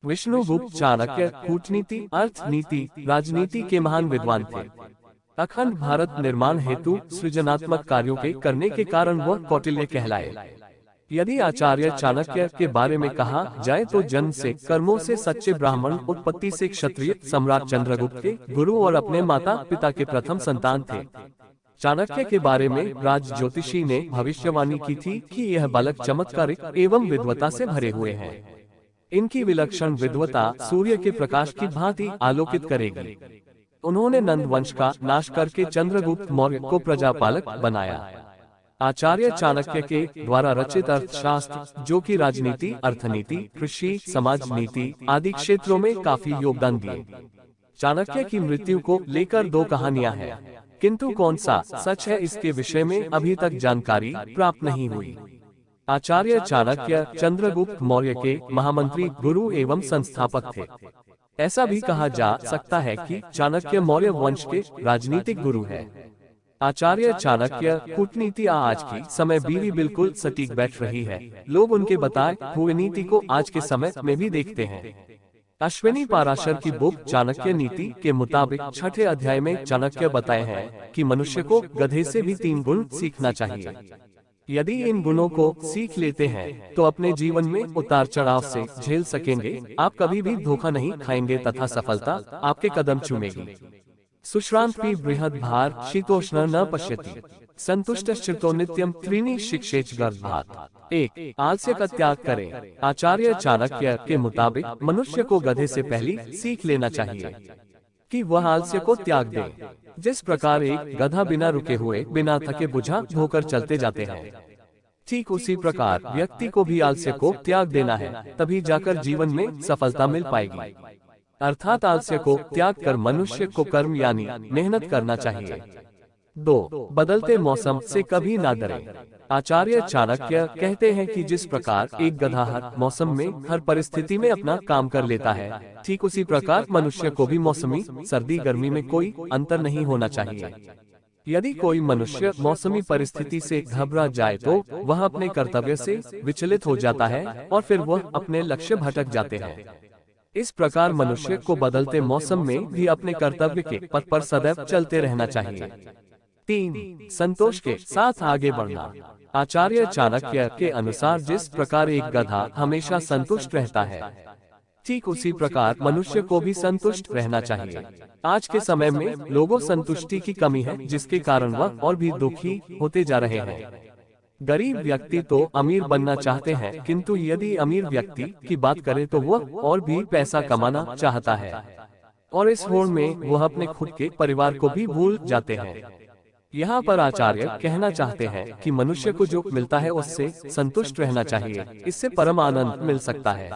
विष्णुगुप्त चाणक्य कूटनीति, अर्थनीति, राजनीति के महान विद्वान थे। अखंड भारत निर्माण हेतु सृजनात्मक कार्यों के करने के कारण वह कौटिल्य कहलाए। यदि आचार्य चाणक्य के बारे में कहा जाए तो जन्म से, कर्मों से सच्चे ब्राह्मण, उत्पत्ति से क्षत्रिय, सम्राट चंद्रगुप्त के गुरु और अपने माता पिता के प्रथम संतान थे। चाणक्य के बारे में राज ज्योतिषी ने भविष्यवाणी की थी कि यह बालक चमत्कारिक एवं विद्वता से भरे हुए हैं। इनकी विलक्षण विद्वता सूर्य के प्रकाश की भांति आलोकित करेगी। उन्होंने नंद वंश का नाश करके चंद्रगुप्त मौर्य को प्रजापालक बनाया। आचार्य चाणक्य के द्वारा रचित अर्थशास्त्र, जो कि राजनीति, अर्थनीति, कृषि, समाज नीति आदि क्षेत्रों में काफी योगदान दिए। चाणक्य की मृत्यु को लेकर दो कहानियां हैं, किंतु कौन सा सच है इसके विषय में अभी तक जानकारी प्राप्त नहीं हुई। आचार्य चाणक्य चंद्रगुप्त मौर्य के महामंत्री, गुरु एवं संस्थापक थे। ऐसा भी कहा जा सकता है कि चाणक्य मौर्य वंश के राजनीतिक गुरु है। आचार्य चाणक्य कूटनीति आज की समय भी बिल्कुल सटीक बैठ रही है। लोग उनके बताए हुए नीति को आज के समय में भी देखते हैं। अश्विनी पाराशर की बुक चाणक्य नीति के मुताबिक 6ठे अध्याय में चाणक्य बताए हैं कि मनुष्य को गधे से भी 3 गुण सीखना चाहिए। यदि इन गुणों को सीख लेते हैं तो अपने जीवन में उतार चढ़ाव से झेल सकेंगे। आप कभी भी धोखा नहीं खाएंगे तथा सफलता आपके कदम चूमेगी। सुश्रांति बृहद भार शीतोष्ण न पश्यति, संतुष्टश्चित्तो नित्यम त्रीणि शिक्षेच गर्भात्। 1. आलस्य का त्याग करें। आचार्य चाणक्य के मुताबिक मनुष्य को गधे से पहले सीख लेना चाहिए कि वह आलस्य को त्याग दे। जिस प्रकार एक गधा बिना रुके हुए, बिना थके बुझा धोकर चलते जाते हैं, ठीक उसी प्रकार व्यक्ति को भी आलस्य को त्याग देना है, तभी जाकर जीवन में सफलता मिल पाएगी। अर्थात आलस्य को त्याग कर मनुष्य को कर्म यानी मेहनत करना चाहिए। 2. बदलते मौसम से कभी ना डरें। आचार्य चाणक्य कहते हैं कि जिस प्रकार एक गधा हर मौसम में, हर परिस्थिति में अपना काम कर लेता है, ठीक उसी प्रकार मनुष्य को भी मौसमी सर्दी गर्मी में कोई अंतर नहीं होना चाहिए। यदि कोई मनुष्य मौसमी परिस्थिति से घबरा जाए तो वह अपने कर्तव्य से विचलित हो जाता है और फिर वह अपने लक्ष्य भटक जाते हैं। इस प्रकार मनुष्य को बदलते मौसम में भी अपने कर्तव्य के पथ पर सदैव चलते रहना चाहिए। 3. संतोष के साथ आगे बढ़ना। आचार्य चाणक्य के अनुसार जिस प्रकार एक गधा हमेशा संतुष्ट रहता है, ठीक उसी प्रकार मनुष्य को भी संतुष्ट रहना चाहिए। आज के समय में लोगों संतुष्टि की कमी है, जिसके कारण वह और भी दुखी होते जा रहे हैं। गरीब व्यक्ति तो अमीर बनना चाहते हैं, किंतु यदि अमीर व्यक्ति की बात करें तो वह और भी पैसा कमाना चाहता है और इस होड़ में वह अपने खुद के परिवार को भी भूल जाते हैं। यहाँ पर आचार्य कहना चाहते हैं कि मनुष्य को जो मिलता है उससे संतुष्ट रहना चाहिए, इससे परम आनंद मिल सकता है।